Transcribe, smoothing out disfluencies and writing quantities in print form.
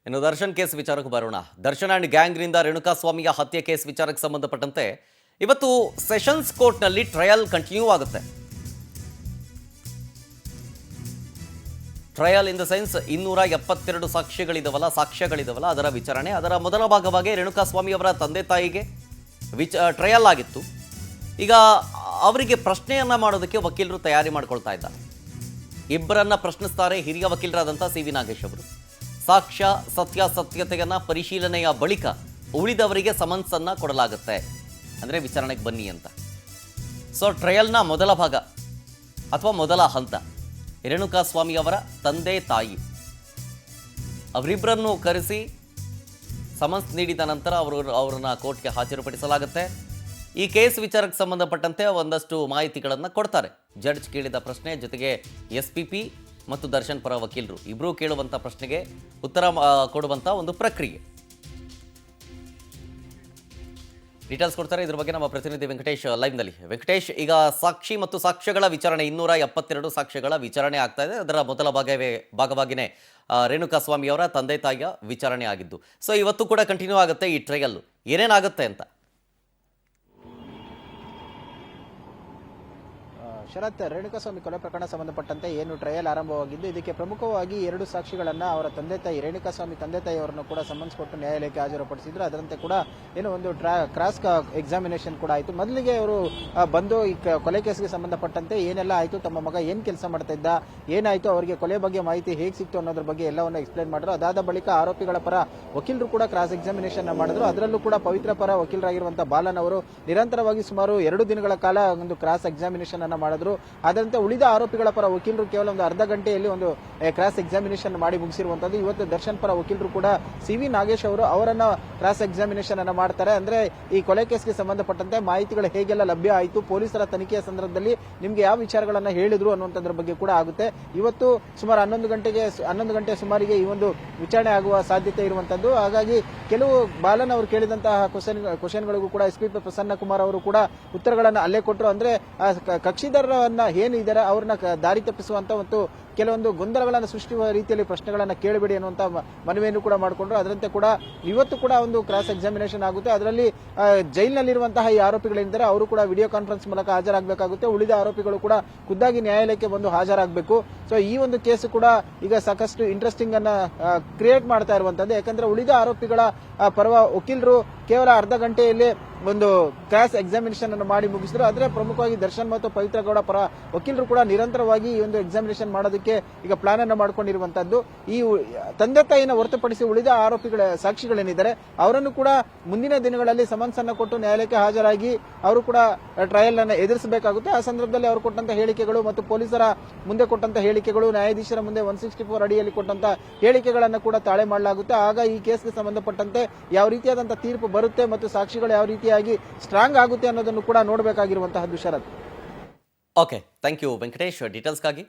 ಇನ್ನು ದರ್ಶನ್ ಕೇಸ್ ವಿಚಾರಕ್ಕೆ ಬರೋಣ. ದರ್ಶನ್ ಅಂಡ್ ಗ್ಯಾಂಗ್ನಿಂದ ರೇಣುಕಾಸ್ವಾಮಿಯ ಹತ್ಯೆ ಕೇಸ್ ವಿಚಾರಕ್ಕೆ ಸಂಬಂಧಪಟ್ಟಂತೆ ಇವತ್ತು ಸೆಷನ್ಸ್ ಕೋರ್ಟ್ನಲ್ಲಿ ಟ್ರಯಲ್ ಕಂಟಿನ್ಯೂ ಆಗುತ್ತೆ. ಟ್ರಯಲ್ ಇನ್ ದ ಸೆನ್ಸ್ 272 ಸಾಕ್ಷ್ಯಗಳಿದವಲ್ಲ ಅದರ ವಿಚಾರಣೆ. ಅದರ ಮೊದಲ ಭಾಗವಾಗಿ ರೇಣುಕಾಸ್ವಾಮಿ ಅವರ ತಂದೆ ತಾಯಿಗೆ ಟ್ರಯಲ್ ಆಗಿತ್ತು. ಈಗ ಅವರಿಗೆ ಪ್ರಶ್ನೆಯನ್ನ ಮಾಡೋದಕ್ಕೆ ವಕೀಲರು ತಯಾರಿ ಮಾಡ್ಕೊಳ್ತಾ ಇದ್ದಾರೆ. ಇಬ್ಬರನ್ನ ಪ್ರಶ್ನಿಸ್ತಾರೆ ಹಿರಿಯ ವಕೀಲರಾದಂಥ ಸಿ ವಿ ನಾಗೇಶ್ ಅವರು. ಸಾಕ್ಷ್ಯ ಸತ್ಯಾಸತ್ಯತೆಯನ್ನ ಪರಿಶೀಲನೆಯ ಬಳಿಕ ಉಳಿದವರಿಗೆ ಸಮನ್ಸನ್ನ ಕೊಡಲಾಗುತ್ತೆ, ಅಂದರೆ ವಿಚಾರಣೆಗೆ ಬನ್ನಿ ಅಂತ. ಸೊ ಟ್ರಯಲ್ನ ಮೊದಲ ಭಾಗ ಅಥವಾ ಮೊದಲ ಹಂತ ರೇಣುಕಾಸ್ವಾಮಿ ಅವರ ತಂದೆ ಅವರಿಬ್ಬರನ್ನು ಕರೆಸಿ ಸಮನ್ಸ್ ನೀಡಿದ ನಂತರ ಅವರನ್ನ ಕೋರ್ಟ್ಗೆ ಹಾಜರುಪಡಿಸಲಾಗುತ್ತೆ. ಈ ಕೇಸ್ ವಿಚಾರಕ್ಕೆ ಸಂಬಂಧಪಟ್ಟಂತೆ ಒಂದಷ್ಟು ಮಾಹಿತಿಗಳನ್ನು ಕೊಡ್ತಾರೆ. ಜಡ್ಜ್ ಕೇಳಿದ ಪ್ರಶ್ನೆ ಜೊತೆಗೆ SPP ಮತ್ತು ದರ್ಶನ್ ಪರ ವಕೀಲರು ಇಬ್ಬರೂ ಕೇಳುವಂಥ ಪ್ರಶ್ನೆಗೆ ಉತ್ತರ ಕೊಡುವಂಥ ಒಂದು ಪ್ರಕ್ರಿಯೆ. ಡೀಟೇಲ್ಸ್ ಕೊಡ್ತಾರೆ ಇದ್ರ ಬಗ್ಗೆ ನಮ್ಮ ಪ್ರತಿನಿಧಿ ವೆಂಕಟೇಶ್ ಲೈವ್ನಲ್ಲಿ. ವೆಂಕಟೇಶ್, ಈಗ ಸಾಕ್ಷಿ ಮತ್ತು ಸಾಕ್ಷ್ಯಗಳ ವಿಚಾರಣೆ 272 ಸಾಕ್ಷ್ಯಗಳ ವಿಚಾರಣೆ ಆಗ್ತಾ ಇದೆ. ಅದರ ಮೊದಲ ಭಾಗವಾಗಿನೇ ರೇಣುಕಾಸ್ವಾಮಿ ಅವರ ತಂದೆ ತಾಯಿಯ ವಿಚಾರಣೆ ಆಗಿದ್ದು. ಸೊ ಇವತ್ತು ಕೂಡ ಕಂಟಿನ್ಯೂ ಆಗುತ್ತೆ ಈ ಟ್ರಯಲ್. ಏನೇನಾಗುತ್ತೆ ಅಂತ? ಶರತ್, ರೇಣುಕಾಸ್ವಾಮಿ ಕೊಲೆ ಪ್ರಕರಣ ಸಂಬಂಧಪಟ್ಟಂತೆ ಏನು ಟ್ರಯಲ್ ಆರಂಭವಾಗಿದ್ದು, ಇದಕ್ಕೆ ಪ್ರಮುಖವಾಗಿ 2 ಸಾಕ್ಷಿಗಳನ್ನು ಅವರ ತಂದೆ ತಾಯಿ ರೇಣುಕಾಸ್ವಾಮಿ ತಂದೆ ತಾಯಿಯವರನ್ನು ಕೂಡ ಸಮನ್ಸ್ ಕೊಟ್ಟು ನ್ಯಾಯಾಲಯಕ್ಕೆ ಹಾಜರುಪಡಿಸಿದ್ರು. ಅದರಂತೆ ಕೂಡ ಏನು ಒಂದು ಕ್ರಾಸ್ ಎಕ್ಸಾಮಿನೇಷನ್ ಕೂಡ ಆಯಿತು. ಮೊದಲಿಗೆ ಅವರು ಬಂದು ಈ ಕೊಲೆ ಕೇಸ್ಗೆ ಸಂಬಂಧಪಟ್ಟಂತೆ ಏನೆಲ್ಲ ಆಯಿತು, ತಮ್ಮ ಮಗ ಏನು ಕೆಲಸ ಮಾಡ್ತಾ ಇದ್ದ, ಏನಾಯಿತು, ಅವರಿಗೆ ಕೊಲೆ ಬಗ್ಗೆ ಮಾಹಿತಿ ಹೇಗೆ ಸಿಕ್ತು ಅನ್ನೋದ್ರ ಬಗ್ಗೆ ಎಲ್ಲವನ್ನು ಎಕ್ಸ್ಪ್ಲೈನ್ ಮಾಡಿದ್ರು. ಅದಾದ ಬಳಿಕ ಆರೋಪಿಗಳ ಪರ ವಕೀಲರು ಕೂಡ ಕ್ರಾಸ್ ಎಕ್ಸಾಮಿನೇಷನ್ ಮಾಡಿದ್ರು. ಅದರಲ್ಲೂ ಕೂಡ ಪವಿತ್ರ ಪರ ವಕೀಲರಾಗಿರುವಂತಹ ಬಾಲನ್ ಅವರು ನಿರಂತರವಾಗಿ ಸುಮಾರು 2 ದಿನಗಳ ಕಾಲ ಒಂದು ಕ್ರಾಸ್ ಎಕ್ಸಾಮಿನೇಷನ್ ಅನ್ನು ಮಾಡಿದ್ರು. ಅದರಂತೆ ಉಳಿದ ಆರೋಪಿಗಳ ಪರ ವಕೀಲರು ಕೇವಲ ಒಂದು ಅರ್ಧ ಗಂಟೆಯಲ್ಲಿ ಒಂದು ಕ್ರಾಸ್ ಎಕ್ಸಾಮಿನೇಷನ್ ಮಾಡಿ ಮುಗಿಸಿರುವಂತದ್ದು. ಇವತ್ತು ದರ್ಶನ್ ಪರ ವಕೀಲರು ಕೂಡ ಸಿ ವಿ ನಾಗೇಶ್ ಅವರು ಅವರನ್ನ ಕ್ರಾಸ್ ಎಕ್ಸಾಮಿನೇಷನ್ ಅನ್ನ ಮಾಡ್ತಾರೆ. ಅಂದ್ರೆ ಈ ಕೊಲೆ ಕೇಸ್ಗೆ ಸಂಬಂಧಪಟ್ಟಂತೆ ಮಾಹಿತಿಗಳು ಹೇಗೆಲ್ಲ ಲಭ್ಯ ಆಯಿತು, ಪೊಲೀಸರ ತನಿಖೆಯ ಸಂದರ್ಭದಲ್ಲಿ ನಿಮ್ಗೆ ಯಾವ ವಿಚಾರಗಳನ್ನ ಹೇಳಿದ್ರು ಅನ್ನುವಂಥದ್ರ ಬಗ್ಗೆ ಕೂಡ ಆಗುತ್ತೆ. ಇವತ್ತು ಸುಮಾರು 11 ಗಂಟೆ ಸುಮಾರಿಗೆ ಈ ಒಂದು ವಿಚಾರಣೆ ಆಗುವ ಸಾಧ್ಯತೆ ಇರುವಂತದ್ದು. ಹಾಗಾಗಿ ಕೆಲವು ಬಾಲನ್ ಅವರು ಕೇಳಿದಂತಹ ಕ್ವಶನ್ಗಳಿಗೂ ಕೂಡ SPP ಪ್ರಸನ್ನ ಕುಮಾರ್ ಅವರು ಕೂಡ ಉತ್ತರಗಳನ್ನ ಅಲ್ಲೇ ಕೊಟ್ಟರು. ಅಂದ್ರೆ ಕಕ್ಷಿದಾರರನ್ನ ಏನಿದ್ದಾರೆ ಅವ್ರನ್ನ ದಾರಿ ತಪ್ಪಿಸುವಂತ ಮತ್ತು ಕೆಲವೊಂದು ಗೊಂದಲಗಳನ್ನು ಸೃಷ್ಟಿಸುವ ರೀತಿಯಲ್ಲಿ ಪ್ರಶ್ನೆಗಳನ್ನ ಕೇಳಬೇಡಿ ಅನ್ನುವಂತ ಮನವಿಯನ್ನು ಕೂಡ ಮಾಡಿಕೊಂಡ್ರು. ಅದರಂತೆ ಕೂಡ ಇವತ್ತು ಕೂಡ ಒಂದು ಕ್ರಾಸ್ ಎಕ್ಸಾಮಿನೇಷನ್ ಆಗುತ್ತೆ. ಅದರಲ್ಲಿ ಜೈಲಿನಲ್ಲಿರುವಂತಹ ಈ ಆರೋಪಿಗಳಿದ್ದಾರೆ, ಅವರು ಕೂಡ ವಿಡಿಯೋ ಕಾನ್ಫರೆನ್ಸ್ ಮೂಲಕ ಹಾಜರಾಗಬೇಕಾಗುತ್ತೆ. ಉಳಿದ ಆರೋಪಿಗಳು ಕೂಡ ಖುದ್ದಾಗಿ ನ್ಯಾಯಾಲಯಕ್ಕೆ ಬಂದು ಹಾಜರಾಗಬೇಕು. ಸೊ ಈ ಒಂದು ಕೇಸ್ ಕೂಡ ಈಗ ಸಾಕಷ್ಟು ಇಂಟ್ರೆಸ್ಟಿಂಗ್ ಅನ್ನ ಕ್ರಿಯೇಟ್ ಮಾಡ್ತಾ ಇರುವಂತದ್ದು. ಯಾಕಂದ್ರೆ ಉಳಿದ ಆರೋಪಿಗಳ ಪರವ ವಕೀಲರು ಕೇವಲ ಅರ್ಧ ಗಂಟೆಯಲ್ಲಿ ಒಂದು ಕ್ರಾಸ್ ಎಕ್ಸಾಮಿನೇಷನ್ ಅನ್ನು ಮಾಡಿ ಮುಗಿಸಿದ್ರು. ಆದರೆ ಪ್ರಮುಖವಾಗಿ ದರ್ಶನ್ ಮತ್ತು ಪವಿತ್ರ ಗೌಡ ಪರ ವಕೀಲರು ಕೂಡ ನಿರಂತರವಾಗಿ ಈ ಒಂದು ಎಕ್ಸಾಮಿನೇಷನ್ ಮಾಡೋದಕ್ಕೆ ಈಗ ಪ್ಲಾನ್ ಅನ್ನು ಮಾಡಿಕೊಂಡಿರುವಂತದ್ದು. ಈ ತಂದೆ ತಾಯಿನ ಹೊರತುಪಡಿಸಿ ಉಳಿದ ಆರೋಪಿಗಳ ಸಾಕ್ಷಿಗಳೇನಿದ್ದಾರೆ ಅವರನ್ನು ಕೂಡ ಮುಂದಿನ ದಿನಗಳಲ್ಲಿ ಸಮನ್ಸ್ ಅನ್ನು ಕೊಟ್ಟು ನ್ಯಾಯಾಲಯಕ್ಕೆ ಹಾಜರಾಗಿ ಅವರು ಕೂಡ ಟ್ರಯಲ್ ಅನ್ನು ಎದುರಿಸಬೇಕಾಗುತ್ತೆ. ಆ ಸಂದರ್ಭದಲ್ಲಿ ಅವರು ಕೊಟ್ಟಂತ ಹೇಳಿಕೆಗಳು ಮತ್ತು ಪೊಲೀಸರ ಮುಂದೆ ಕೊಟ್ಟಂತ ಹೇಳಿಕೆಗಳು, ನ್ಯಾಯಾಧೀಶರ ಮುಂದೆ 164 ಅಡಿಯಲ್ಲಿ ಕೊಟ್ಟಂತ ಹೇಳಿಕೆಗಳನ್ನು ಕೂಡ ತಾಳೆ ಮಾಡಲಾಗುತ್ತೆ. ಆಗ ಈ ಕೇಸ್ಗೆ ಸಂಬಂಧಪಟ್ಟಂತೆ ಯಾವ ರೀತಿಯಾದಂತಹ ತೀರ್ಪು ಬರುತ್ತೆ ಮತ್ತು ಸಾಕ್ಷಿಗಳು ಯಾವ ರೀತಿಯಾಗಿ ಸ್ಟ್ರಾಂಗ್ ಆಗುತ್ತೆ ಅನ್ನೋದನ್ನು ಕೂಡ ನೋಡಬೇಕಾಗಿರುವಂತಹದ್ದು. Sharath. Okay, thank you Venkatesh ಡೀಟೇಲ್ಸ್ಗಾಗಿ.